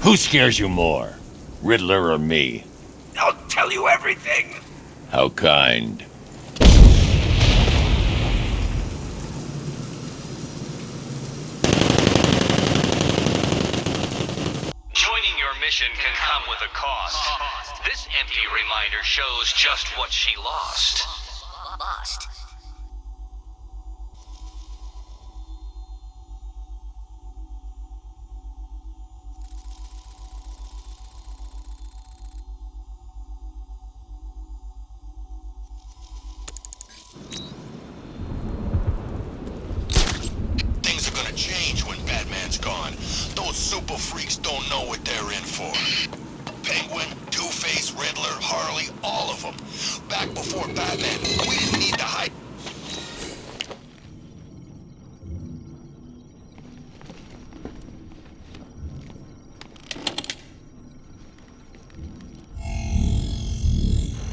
Who scares you more, Riddler or me? I'll tell you everything. How kind. Joining your mission can come with a cost. This empty reminder shows just what she lost. Things are gonna change when Batman's gone. Those super freaks don't know what they're in for. Penguin, Two-Face, Riddler, Harley, all of them. Back before Batman, we didn't need to hide.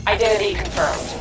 Identity confirmed.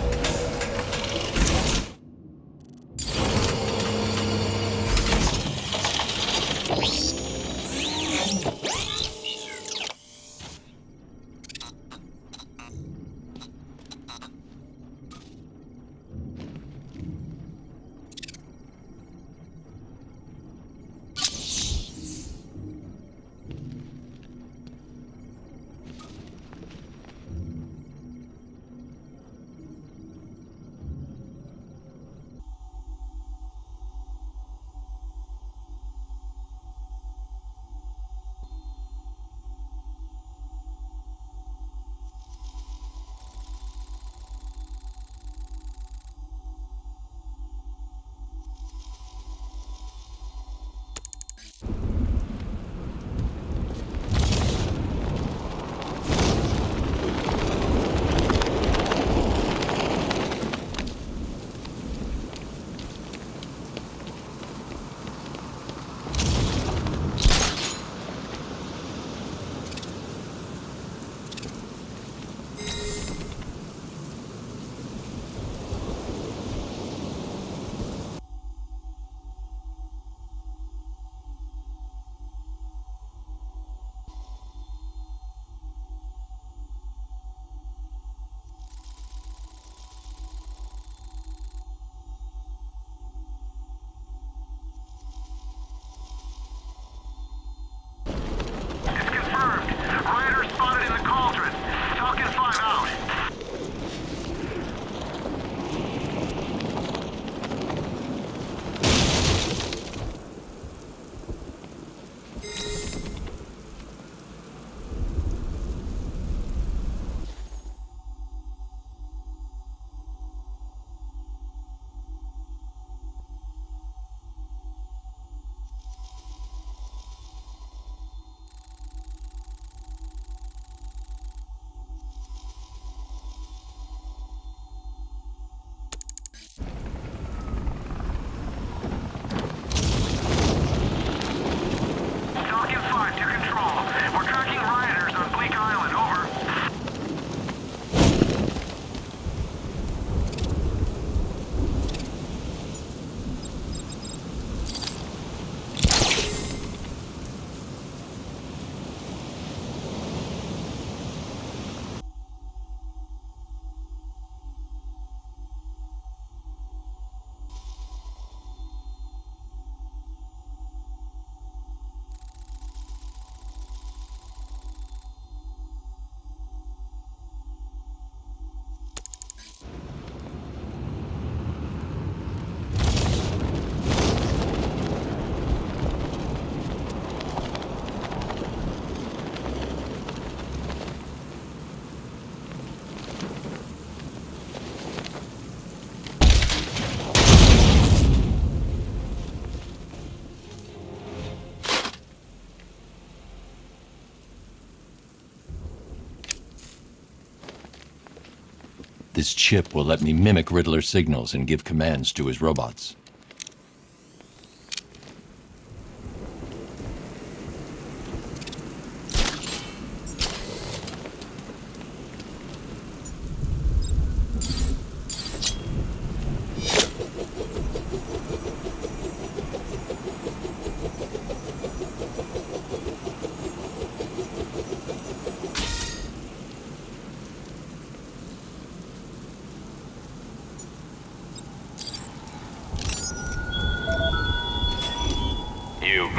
This chip will let me mimic Riddler's signals and give commands to his robots.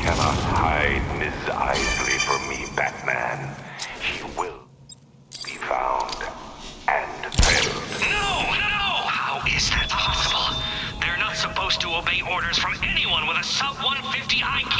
cannot hide Ms. Isley from me, Batman. She will be found and felled. No! How is that possible? They're not supposed to obey orders from anyone with a sub-150 IQ.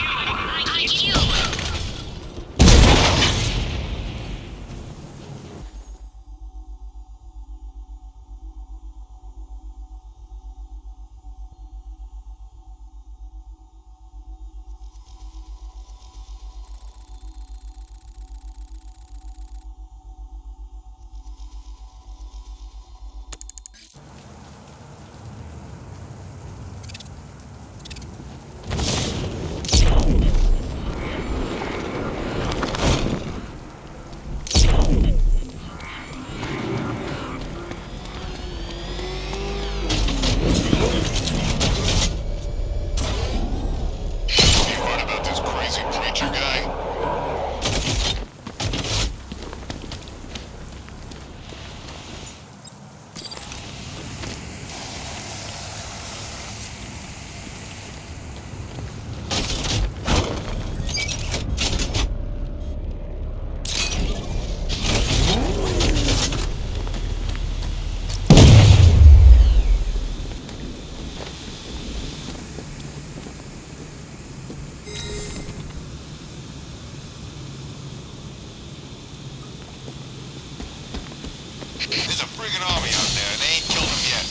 There's a friggin' army out there, and they ain't killed them yet.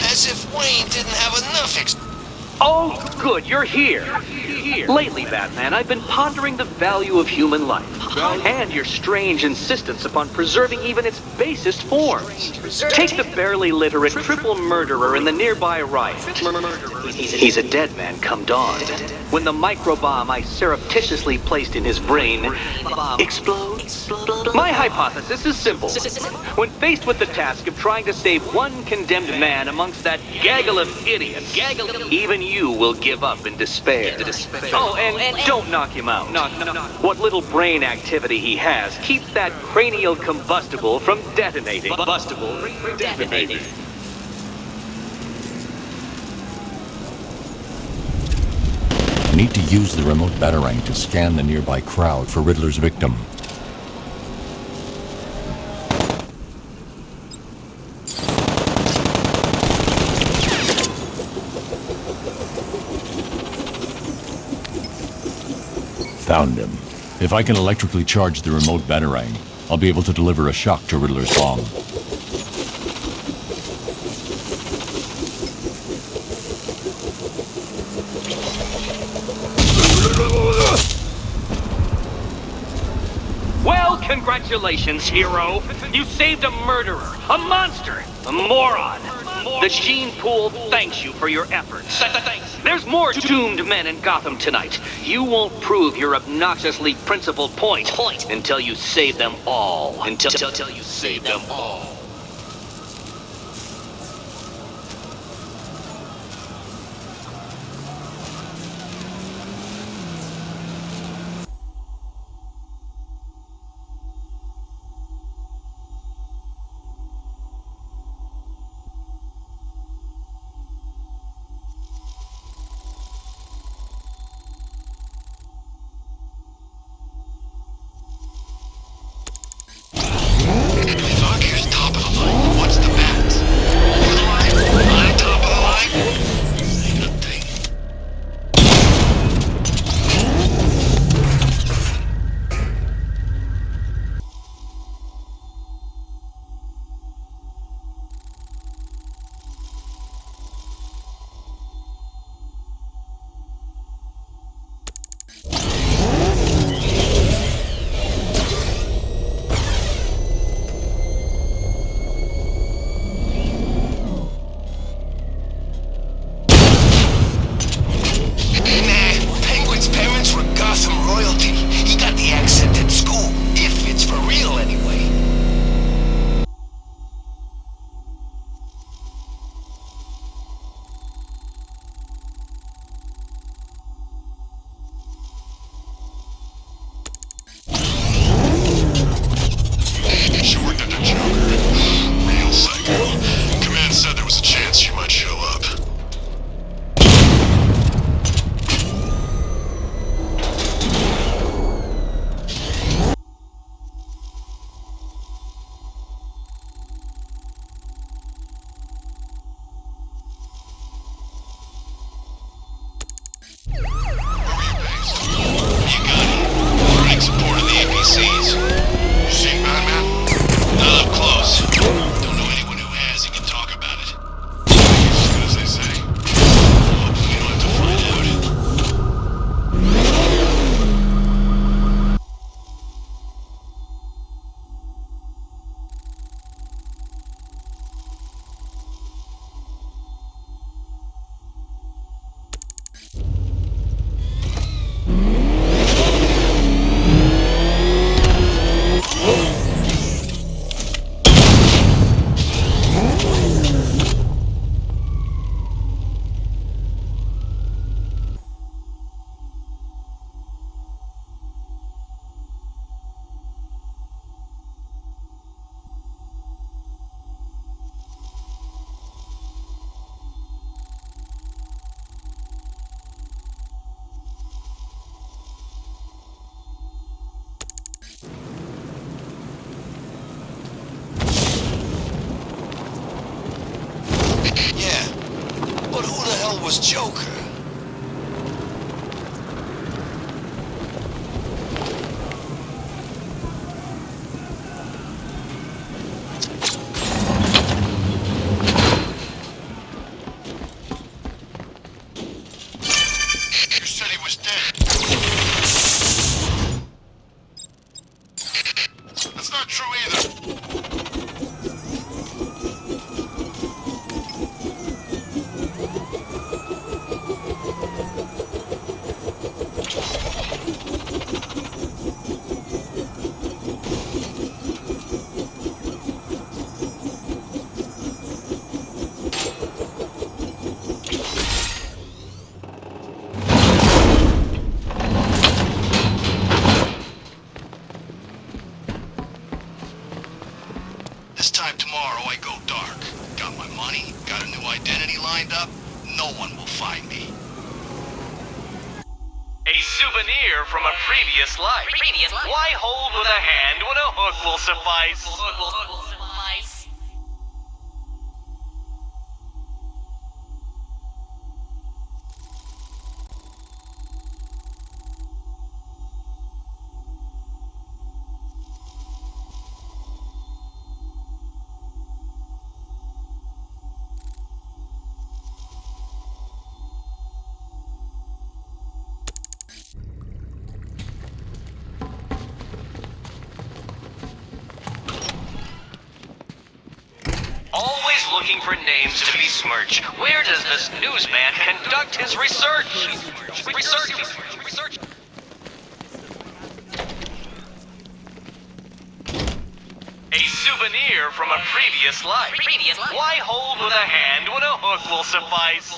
As if Wayne didn't have enough Oh, good, you're here. Lately, Batman, I've been pondering the value of human life, and your strange insistence upon preserving even its basest forms. Take the barely literate triple murderer in the nearby riot. He's a dead man come dawn. When the microbomb I surreptitiously placed in his brain explodes. My hypothesis is simple. When faced with the task of trying to save one condemned man amongst that gaggle of idiots, even you will give up in despair. Oh, and don't knock him out. What little brain activity he has keeps that cranial combustible from detonating. I need to use the remote batarang to scan the nearby crowd for Riddler's victim. Found him. If I can electrically charge the remote batarang, I'll be able to deliver a shock to Riddler's bomb. Well, congratulations, hero. You saved a murderer, a monster, a moron. The gene pool thanks you for your efforts. There's more doomed men in Gotham tonight. You won't prove your obnoxiously principled point until you save them all. Until you save them all. Knock your top was Joker. You said he was dead. That's not true either. This time tomorrow I go dark. Got my money, got a new identity lined up. No one will find me. A souvenir from a previous life. Why hold with a hand when a hook will suffice? Always looking for names to besmirch. Where does this newsman conduct his research? Research. A souvenir from a previous life. Why hold with a hand when a hook will suffice?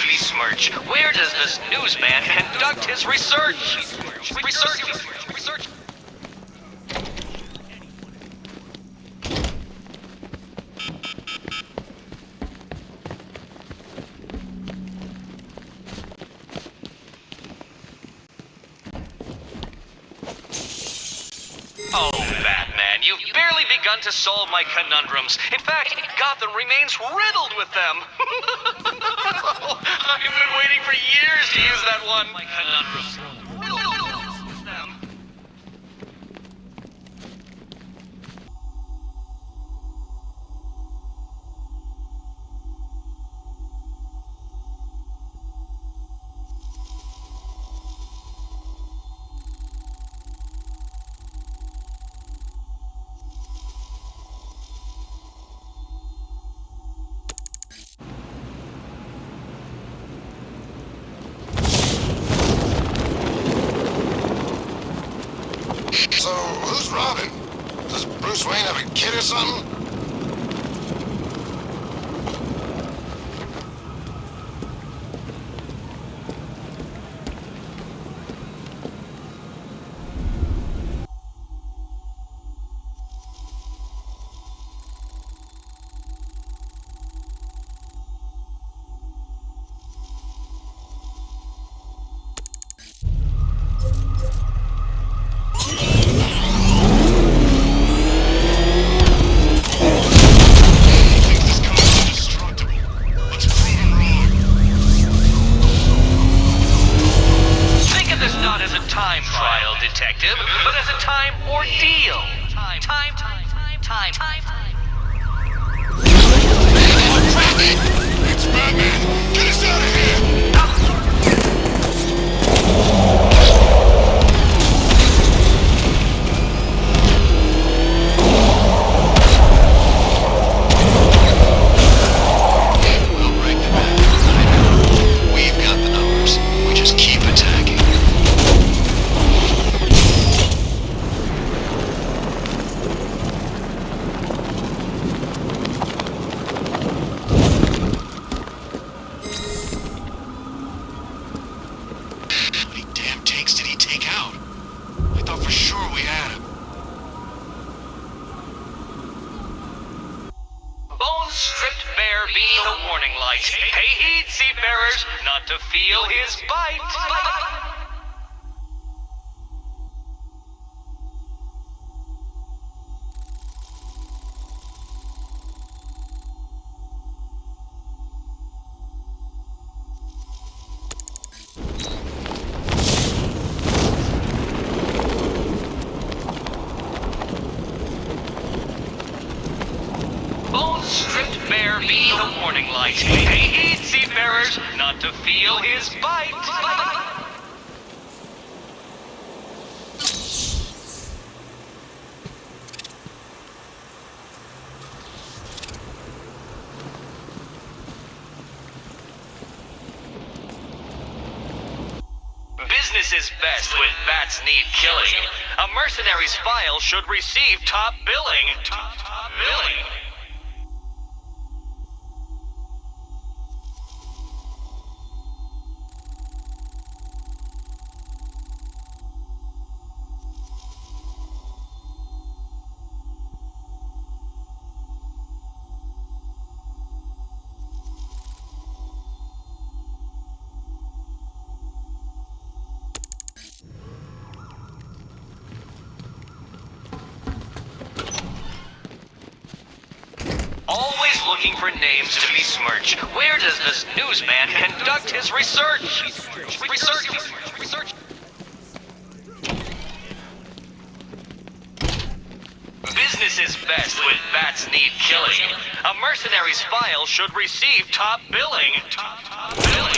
besmirch. Where does this newsman conduct his research? Research. Oh, Batman, you've barely begun to solve my conundrums. In fact, Gotham remains riddled with them. I've been waiting for years to use that one. My conundrums. something? Detective, but as a time ordeal. Time. It's Batman! Get us out of here! We'll break the back. I know. We've got the numbers. We just keep attacking. Being the warning light. Pay heed, seafarers, not to feel his bite. Bones stripped bare, be the warning light. Pay heed, seafarers, not to feel his bite. Business is best when bats need killing. A mercenary's file should receive top billing. Top billing. Always looking for names to besmirch. Where does this newsman conduct his research? Research. Business is best when bats need killing. A mercenary's file should receive top billing. Top billing.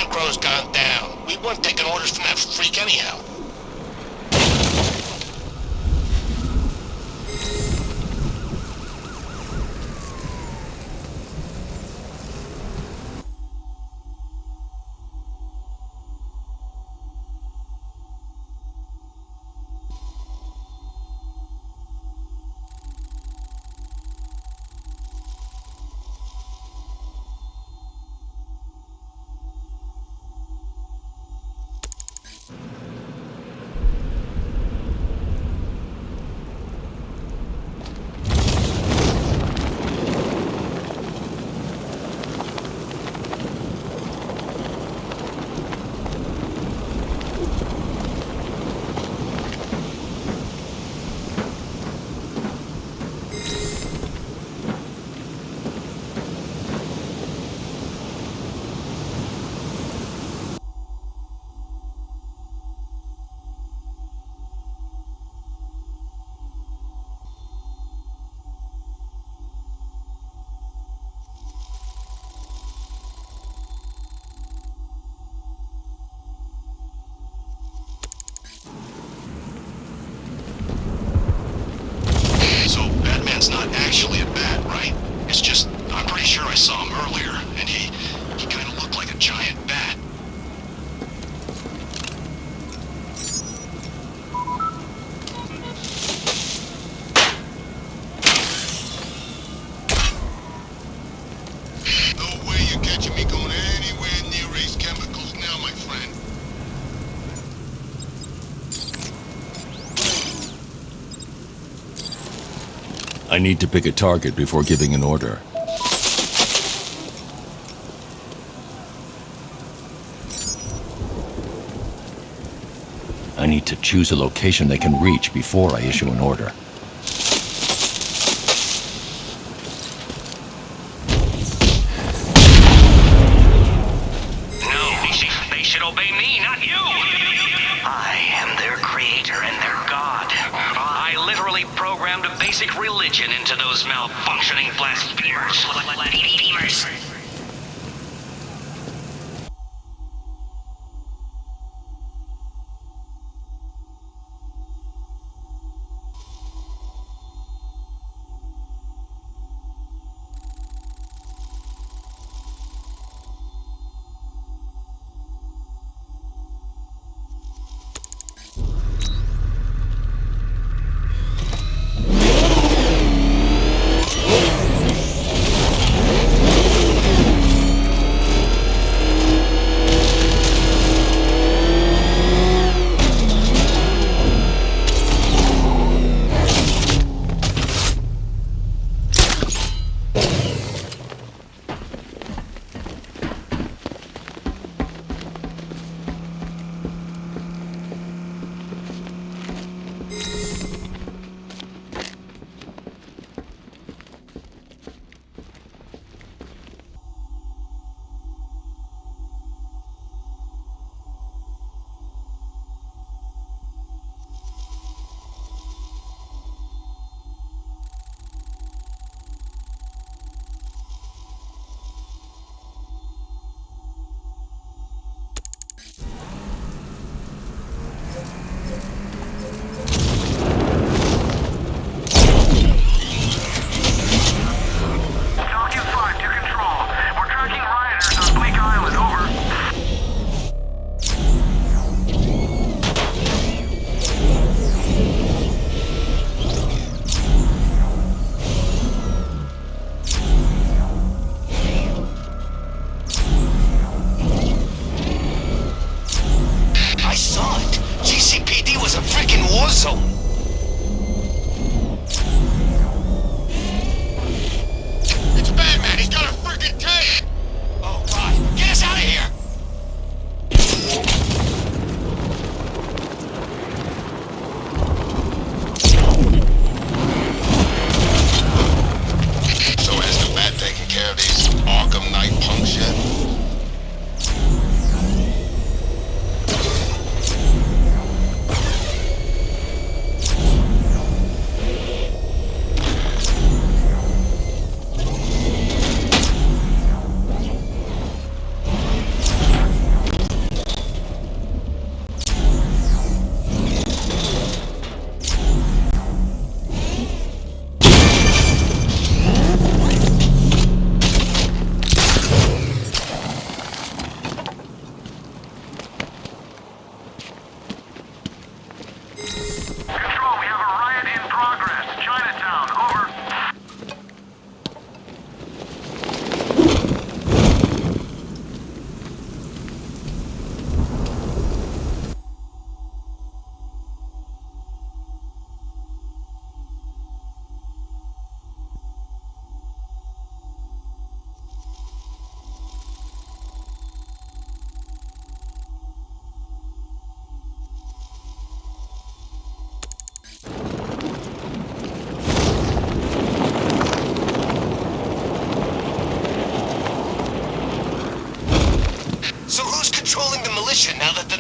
Overgrown's gone down. We weren't taking orders from that freak anyhow. Batman's not actually a bat, right? It's just, I'm pretty sure I saw him earlier, and he kind of looked like a giant bat. No way you're catching me going anywhere near Ace Chemicals now, my friend. I need to pick a target before giving an order. I need to choose a location they can reach before I issue an order. No, they should obey me, not you! I am their creator and their god. I literally programmed a basic religion into those malfunctioning blasphemers.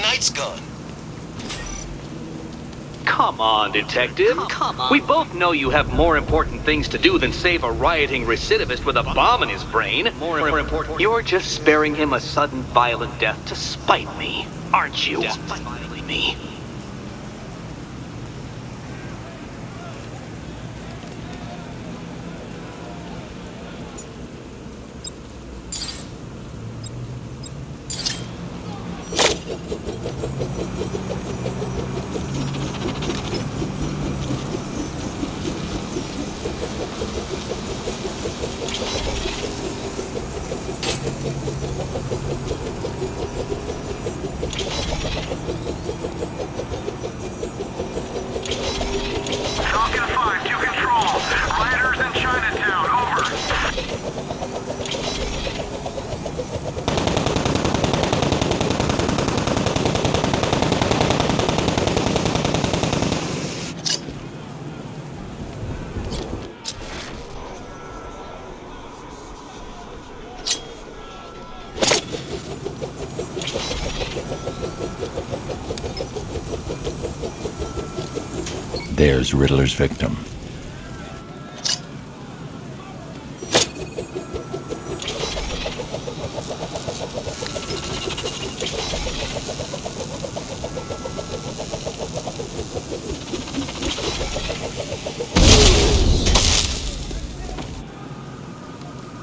Knight's gone. Come on, Detective. Come on. We both know you have more important things to do than save a rioting recidivist with a bomb in his brain. More important. You're just sparing him a sudden violent death to spite me, aren't you? Spite me. Falcon 5 to control. Rioters in Chinatown, over. There's Riddler's victim.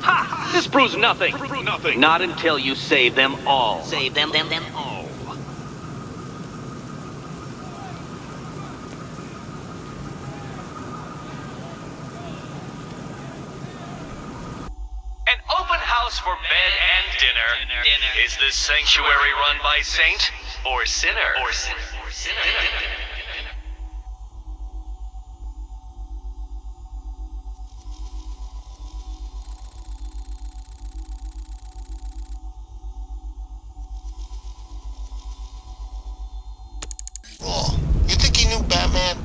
Ha! This proves nothing. Not until you save them all. Save them all. An open house for bed and dinner. Is this sanctuary run by saint or sinner? Oh, you think he knew Batman?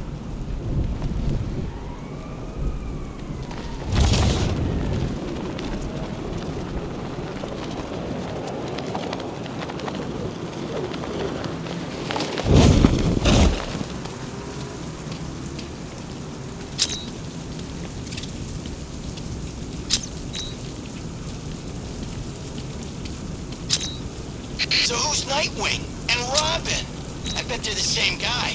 So who's Nightwing and Robin? I bet they're the same guy.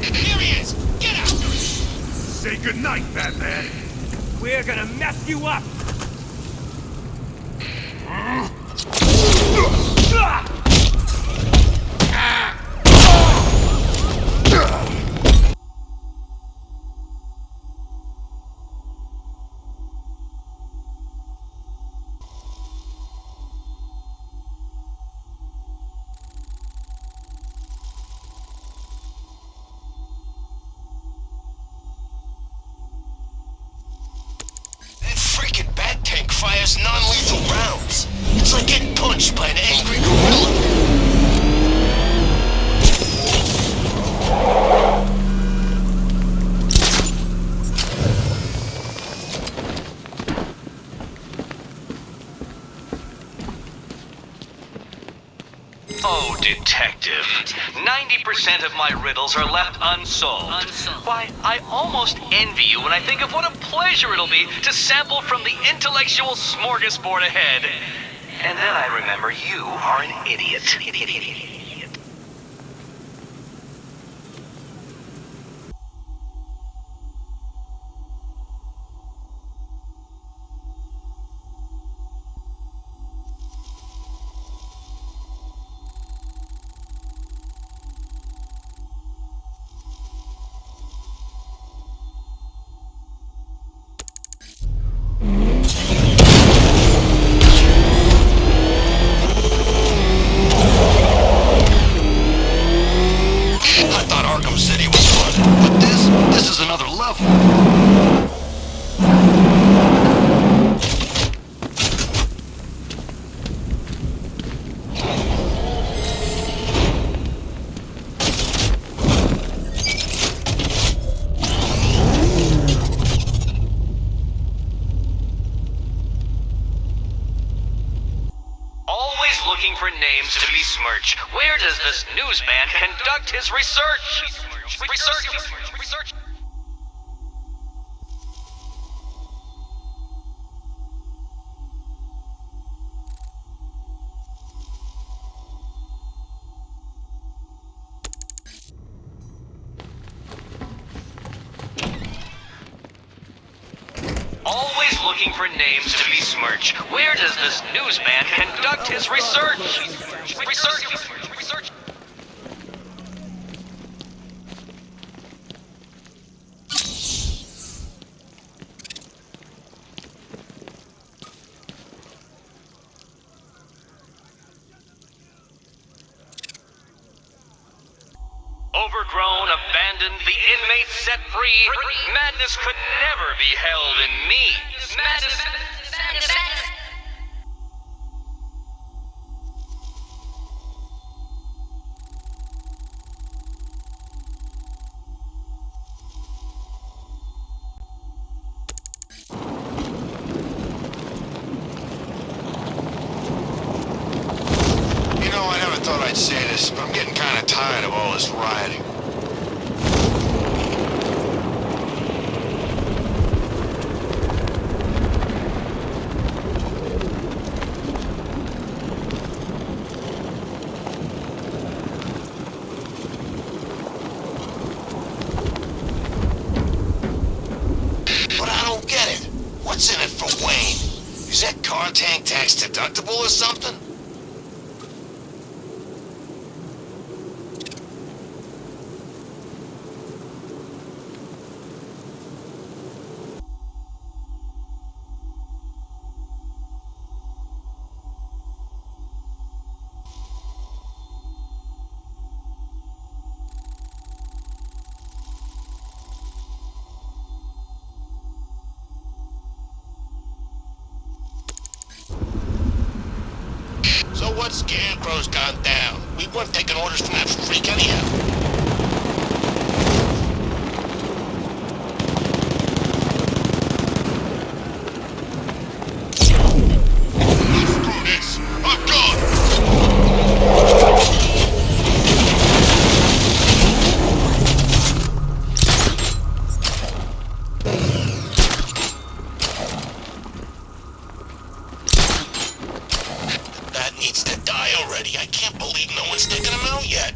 Here he is! Get out! Say goodnight, Batman. We're gonna mess you up. That freaking bat tank fires non-lethal rounds. It's like getting punched by an angry gorilla. Oh, Detective. 90% of my riddles are left unsolved. Why, I almost envy you when I think of what a pleasure it'll be to sample from the intellectual smorgasbord ahead. And then I remember you are an idiot. I thought Arkham City was fun, but this is another level. names to besmirch. Where does this newsman conduct his research? Research. Always looking for names to besmirch. Where does this newsman conduct his research? Research. Overgrown, abandoned, the inmates set free. Madness could never be held in me. Madness. You know, I never thought I'd say this, but I'm getting kind of tired of all this rioting. But I don't get it. What's in it for Wayne? Is that car tank tax deductible or something? So what scarecrow's gone down? We weren't taking orders from that freak anyhow. Screw this! I'm gone! That needs to die already. I can't believe no one's taken him out yet.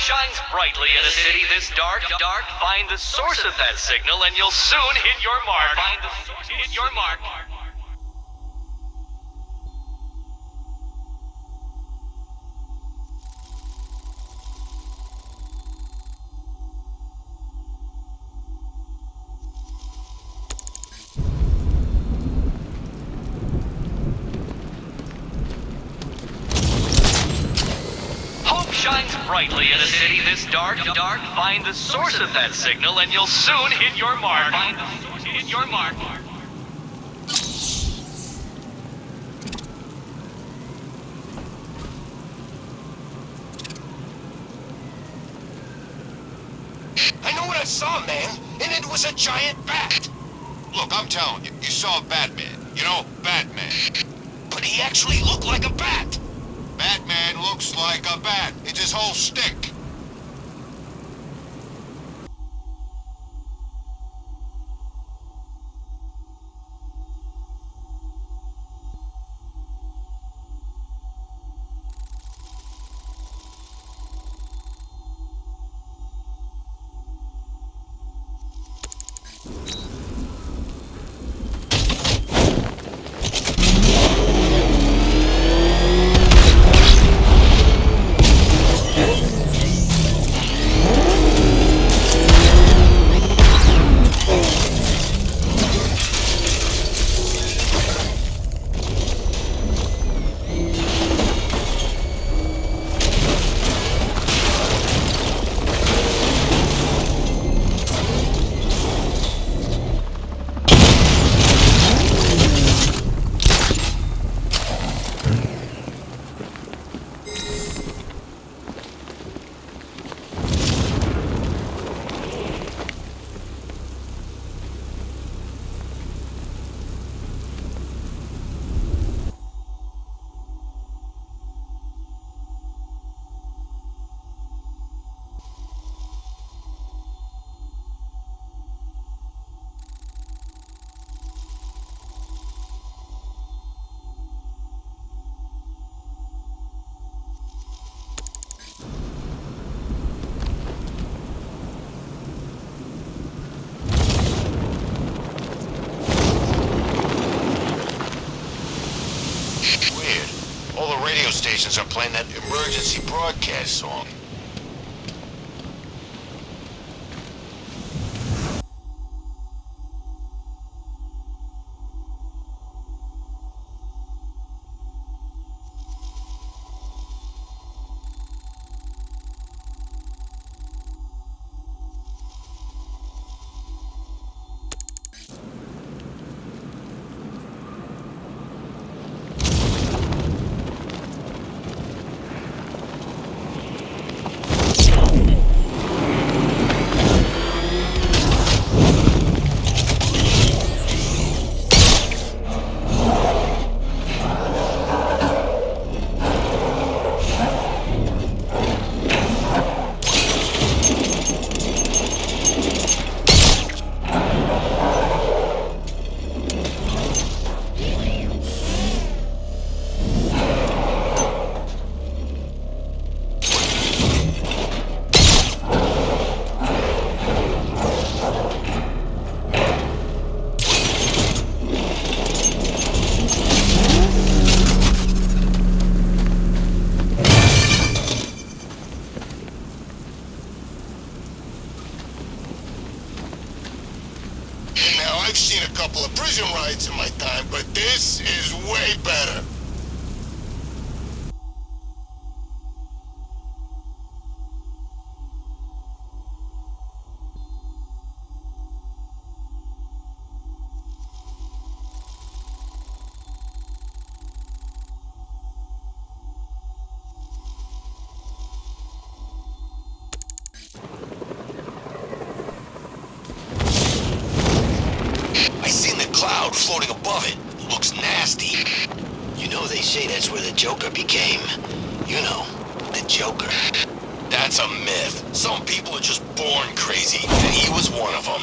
shines brightly in a city this dark. Find the source of that signal and you'll soon hit your mark. Hit your mark. Shines brightly in a city this dark. Find the source of that signal and you'll soon hit your mark. Hit your mark. I know what I saw, man, and it was a giant bat. Look, I'm telling you, you saw Batman. You know, Batman. But he actually looked like a bat. Batman looks like a bat. It's his whole stick. Stations are playing that emergency broadcast song. I've seen a couple of prison riots in my time, but this is way better. Cloud floating above it. Looks nasty. You know they say that's where the Joker became. You know, the Joker. That's a myth. Some people are just born crazy, and he was one of them.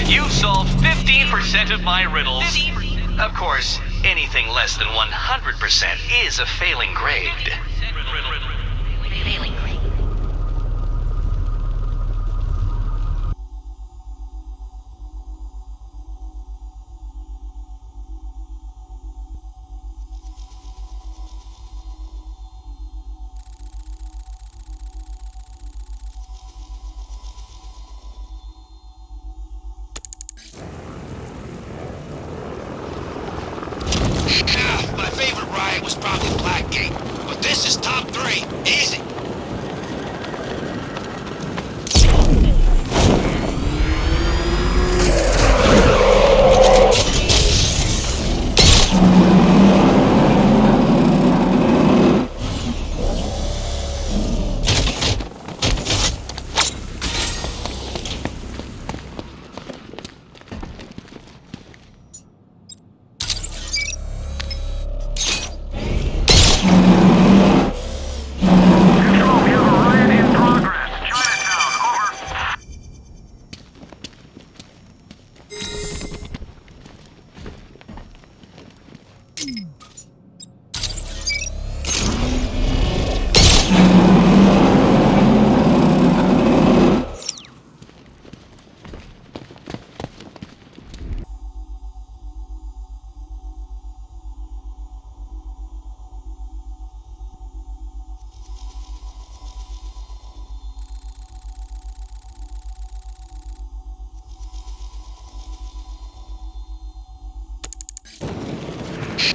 You've solved 15% of my riddles. Of course, anything less than 100% is a failing grade. My favorite riot was probably Blackgate, but this is top 3. Easy.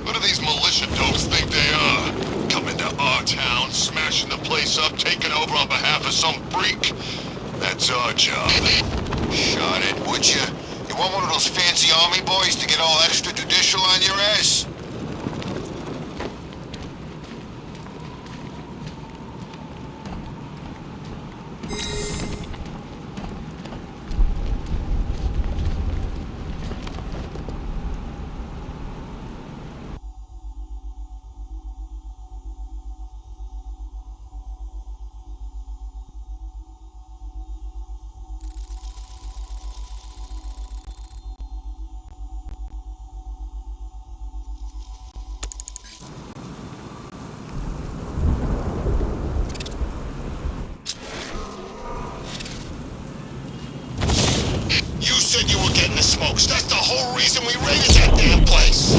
What do these militia dopes think they are? Coming to our town, smashing the place up, taking over on behalf of some freak? That's our job. Shot it, would you? You want one of those fancy army boys to get all extrajudicial on your ass? You said you were getting the smokes. That's the whole reason we raided that damn place.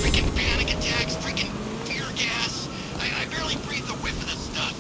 Freaking panic attacks, freaking tear gas. I barely breathe the whiff of this stuff.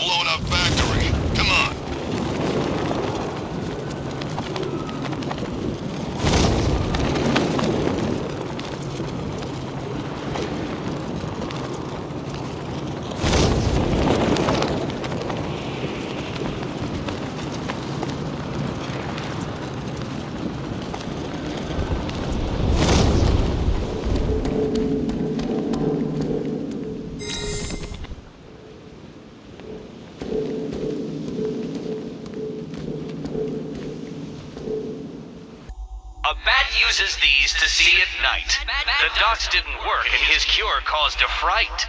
blown up factory. Come on. A bat uses these to see at night. The dots didn't work and his cure caused a fright.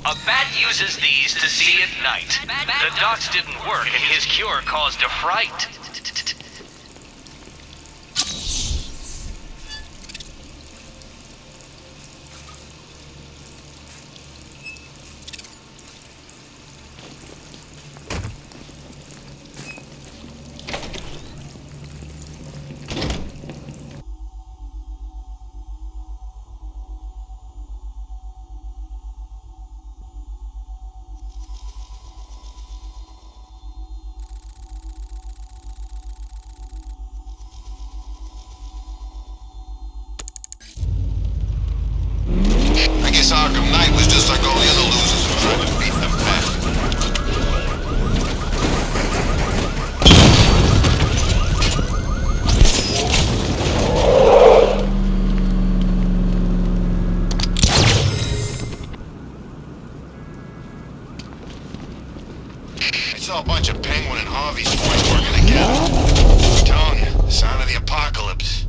A bat uses these to see at night. The dots didn't work and his cure caused a fright. I guess Arkham Knight was just like all the other losers who tried to beat them back. I saw a bunch of Penguin and Harvey's boys working together. I'm telling you, the sign of the apocalypse.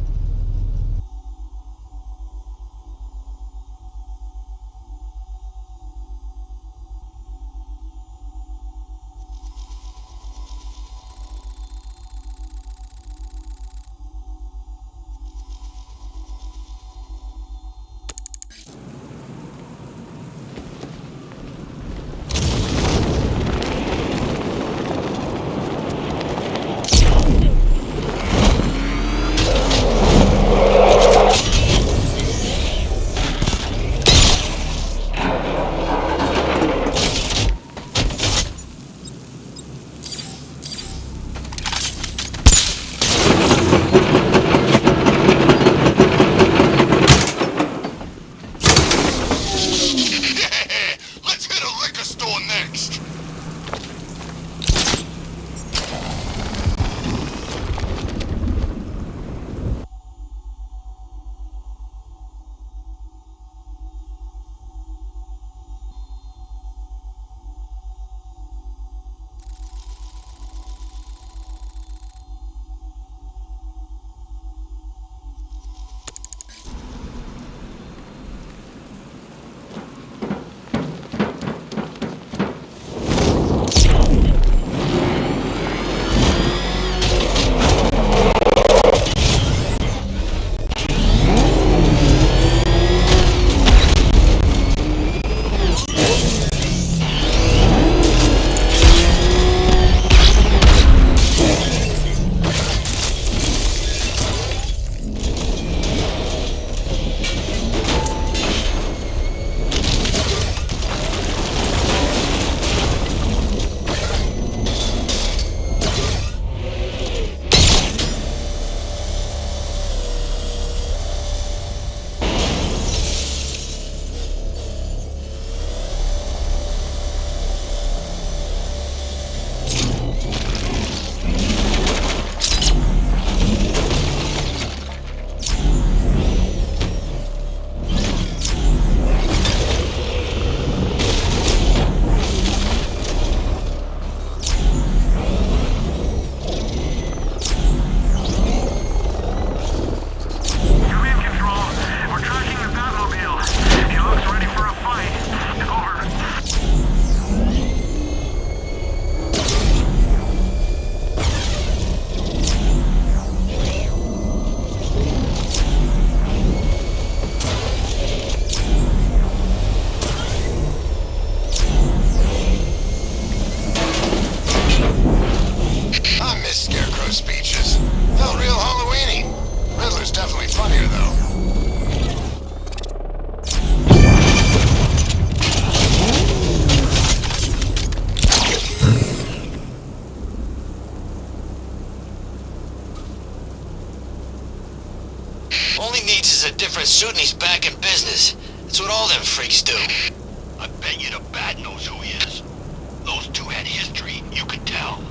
them freaks do? I bet you the Bat knows who he is. Those two had history, you could tell.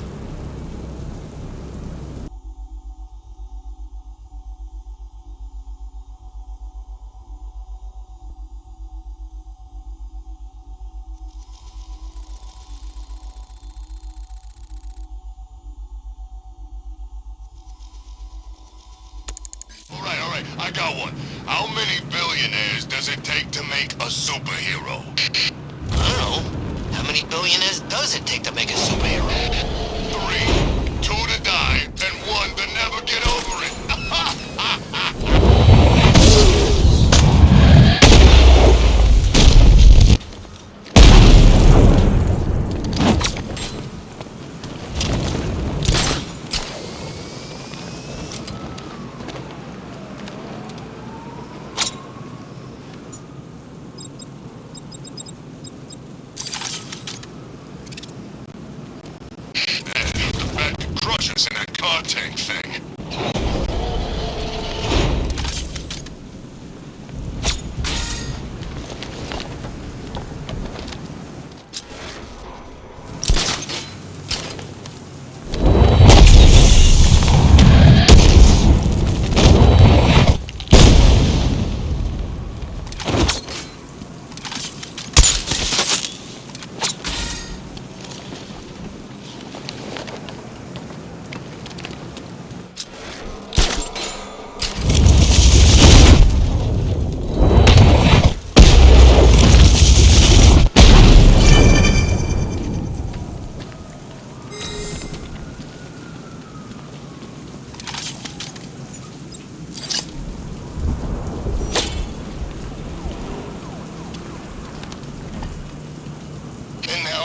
Alright, I got one. How many billionaires does it take to make a superhero? I don't know. How many billionaires does it take to make a superhero? 3. 2 to die, and 1 to never get over it. Crush us in that car tank thing.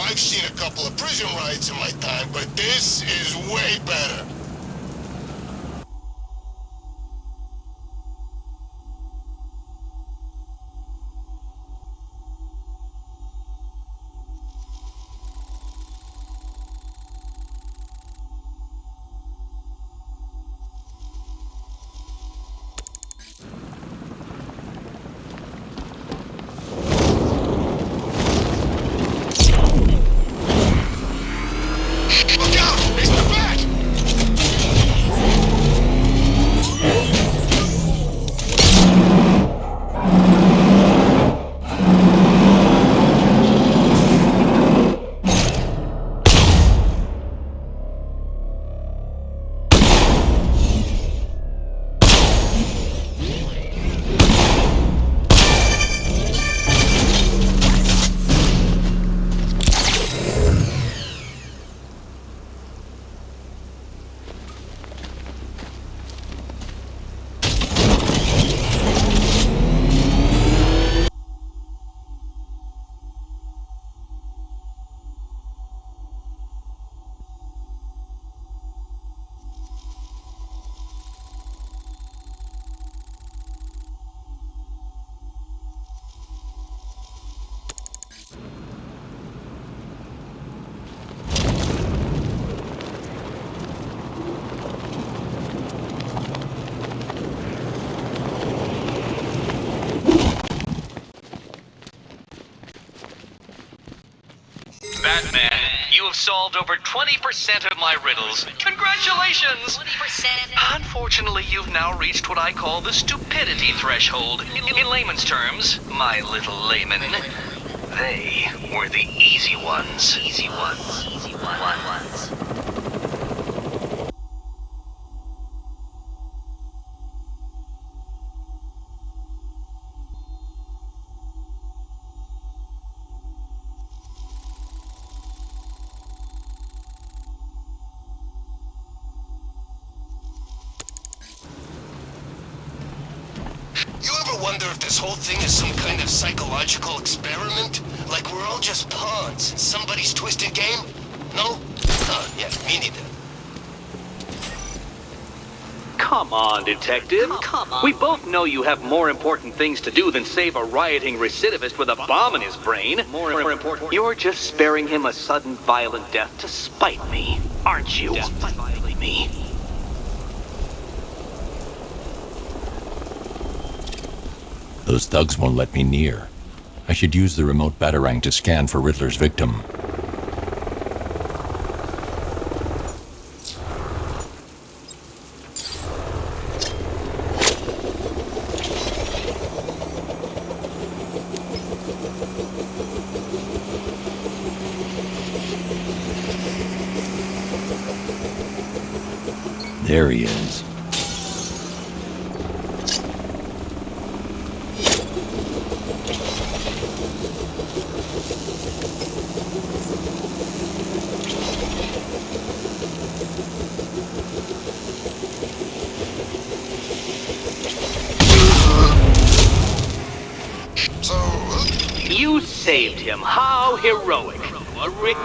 I've seen a couple of prison riots in my time, but this is way better. Batman, you have solved over 20% of my riddles. Congratulations! 20%? Unfortunately, you've now reached what I call the stupidity threshold. In layman's terms, my little layman, they were the easy ones. Easy ones. Easy ones. You ever wonder if this whole thing is some kind of psychological experiment? Like we're all just pawns in somebody's twisted game? No? Yeah, me neither. Come on, Detective. Come on. We both know you have more important things to do than save a rioting recidivist with a bomb in his brain. More important. You're just sparing him a sudden violent death to spite me, aren't you? Spite me. Those thugs won't let me near. I should use the remote batarang to scan for Riddler's victim. There he is. You saved him. How heroic.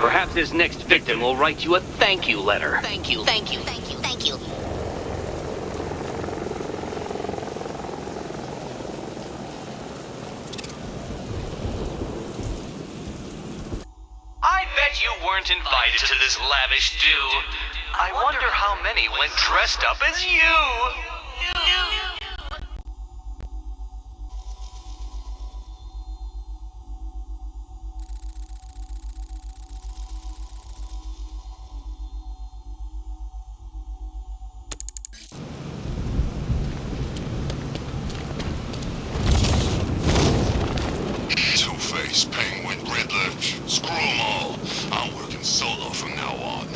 Perhaps his next victim will write you a thank you letter. Thank you, thank you, thank you, thank you. I bet you weren't invited to this lavish do. I wonder how many went dressed up as you. Two-Face, Penguin, Riddler, screw 'em all. I'm working solo from now on.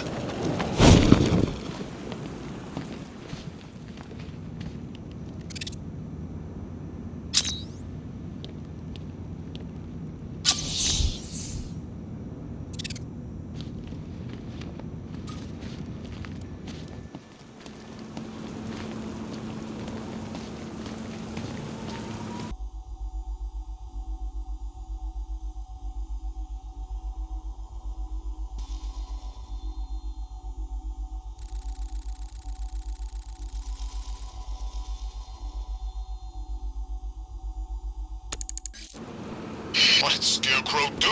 What did Scarecrow do?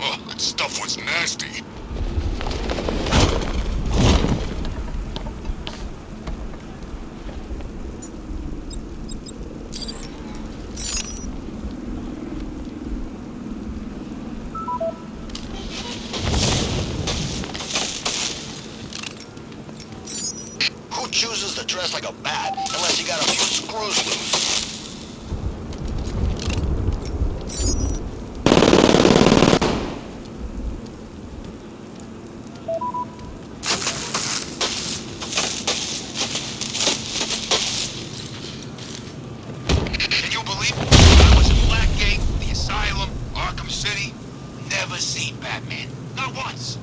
Oh, that stuff was nasty. Who chooses to dress like a bat unless you got a few screws loose? Can you believe it? I was in Blackgate, the Asylum, Arkham City. Never seen Batman. Not once.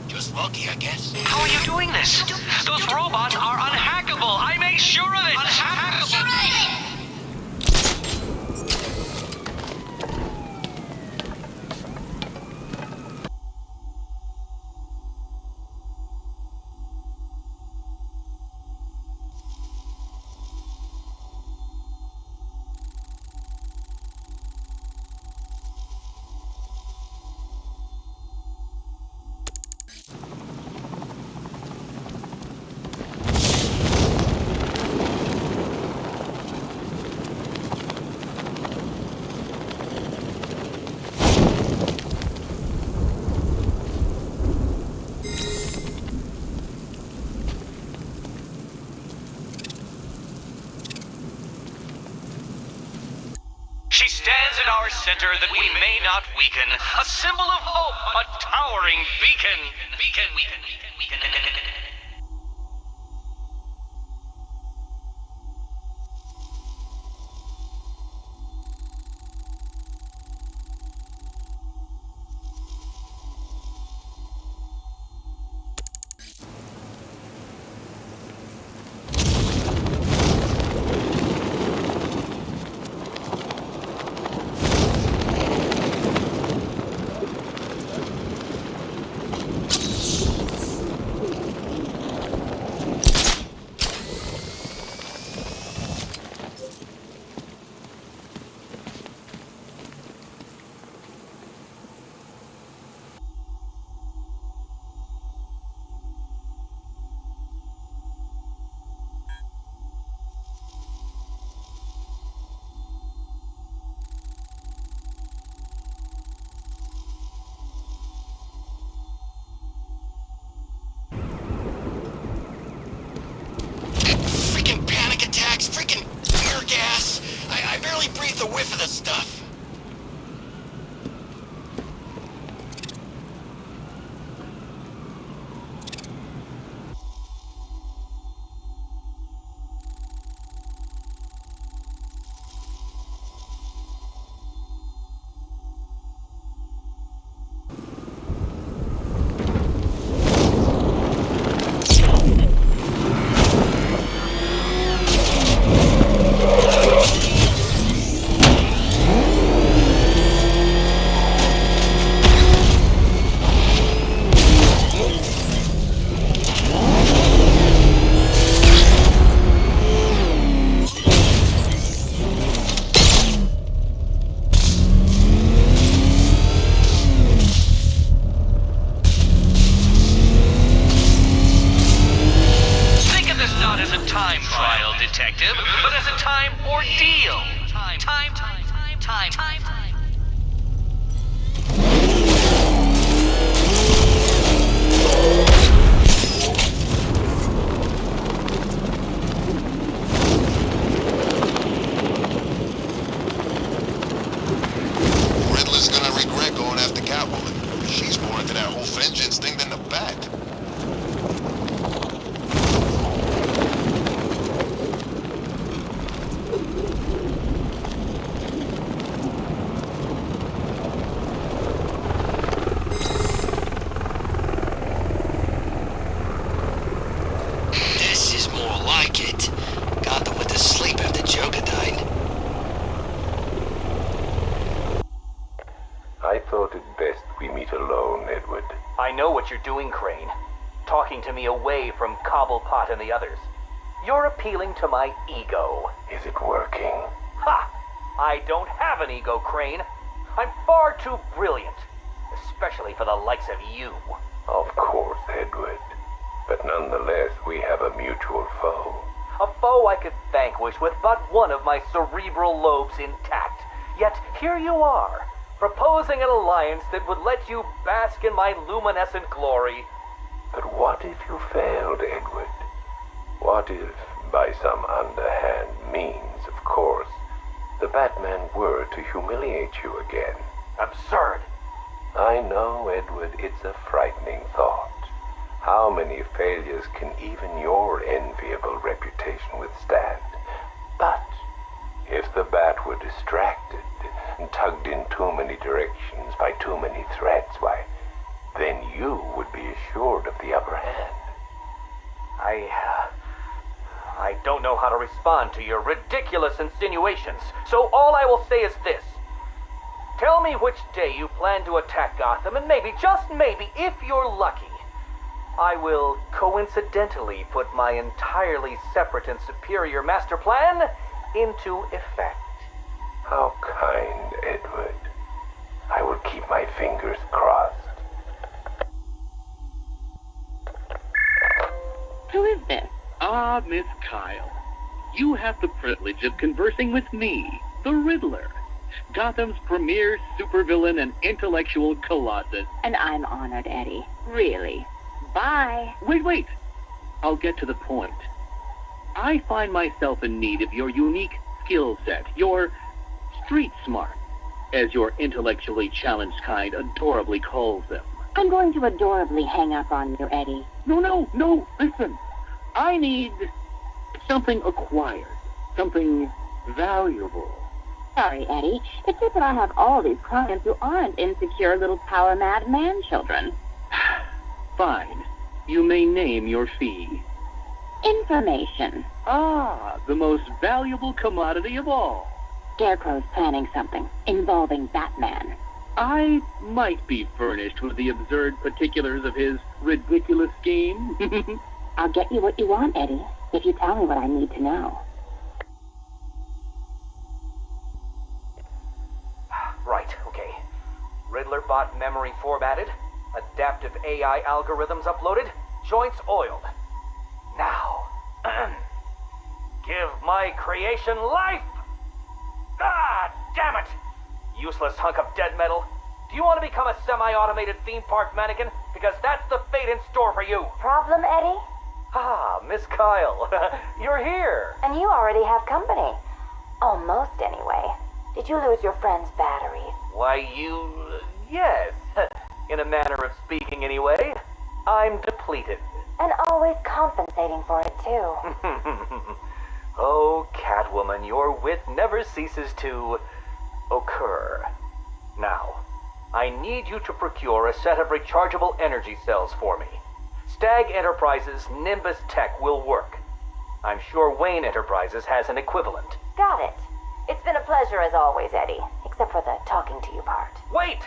Just lucky, I guess. How are you doing this? Those robots are unhackable. I made sure of it. Unhackable. She stands at our center that we may not weaken. A symbol of hope, a towering beacon. Beacon. just a whiff of the stuff. Detective, but as a time ordeal. Time. Riddler's gonna regret going after Catwoman. She's more into that whole vengeance thing than the Bat. I thought it best we meet alone, Edward. I know what you're doing, Crane. Talking to me away from Cobblepot and the others. You're appealing to my ego. Is it working? Ha! I don't have an ego, Crane. I'm far too brilliant. Especially for the likes of you. Of course, Edward. But nonetheless, we have a mutual foe. A foe I could vanquish with but one of my cerebral lobes intact. Yet here you are, proposing an alliance that would let you bask in my luminescent glory. But what if you failed, Edward? What if, by some underhand means, of course, the Batman were to humiliate you again? Absurd. I know, Edward, it's a frightening thought. How many failures can even your enviable reputation withstand? But if the Bat were distracted and tugged in too many directions by too many threats, why, then you would be assured of the upper hand. I don't know how to respond to your ridiculous insinuations, so all I will say is this. Tell me which day you plan to attack Gotham, and maybe, just maybe, if you're lucky, I will coincidentally put my entirely separate and superior master plan into effect. How kind, Edward. I will keep my fingers crossed. Who is this? Ah, Miss Kyle. You have the privilege of conversing with me, the Riddler, Gotham's premier supervillain and intellectual colossus. And I'm honored, Eddie. Really. Bye. Wait. I'll get to the point. I find myself in need of your unique skill set, your street smart, as your intellectually challenged kind adorably calls them. I'm going to adorably hang up on you, Eddie. No, listen. I need something acquired, something valuable. Sorry, Eddie. It's just that I have all these clients who aren't insecure little power-mad man-children. Fine. You may name your fee. Information. Ah, the most valuable commodity of all. Scarecrow's planning something involving Batman. I might be furnished with the absurd particulars of his ridiculous scheme. I'll get you what you want, Eddie, if you tell me what I need to know. Right, okay. Riddler bot memory formatted, adaptive AI algorithms uploaded, joints oiled. Now, give my creation life! Ah, damn it! Useless hunk of dead metal. Do you want to become a semi-automated theme park mannequin? Because that's the fate in store for you. Problem, Eddie? Ah, Miss Kyle, you're here. And you already have company. Almost, anyway. Did you lose your friend's batteries? Why, yes. In a manner of speaking, anyway. I'm depleted. And always compensating for it, too. Oh, Catwoman, your wit never ceases to occur. Now, I need you to procure a set of rechargeable energy cells for me. Stag Enterprises' Nimbus Tech will work. I'm sure Wayne Enterprises has an equivalent. Got it. It's been a pleasure as always, Eddie. Except for the talking to you part. Wait!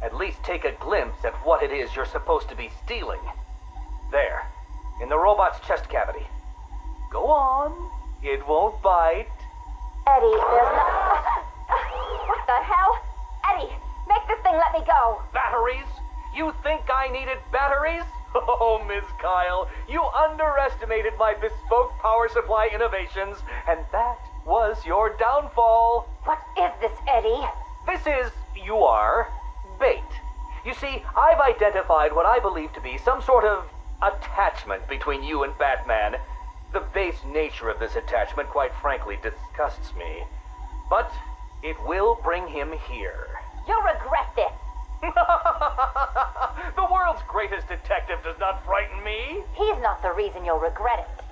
At least take a glimpse at what it is you're supposed to be stealing. There, in the robot's chest cavity. Go on. It won't bite. Eddie, there's no... What the hell? Eddie, make this thing let me go. Batteries? You think I needed batteries? Oh, Ms. Kyle, you underestimated my bespoke power supply innovations, and that was your downfall. What is this, Eddie? This is, bait. You see, I've identified what I believe to be some sort of attachment between you and Batman. The base nature of this attachment, quite frankly, disgusts me. But it will bring him here. You'll regret this. The world's greatest detective does not frighten me. He's not the reason you'll regret it.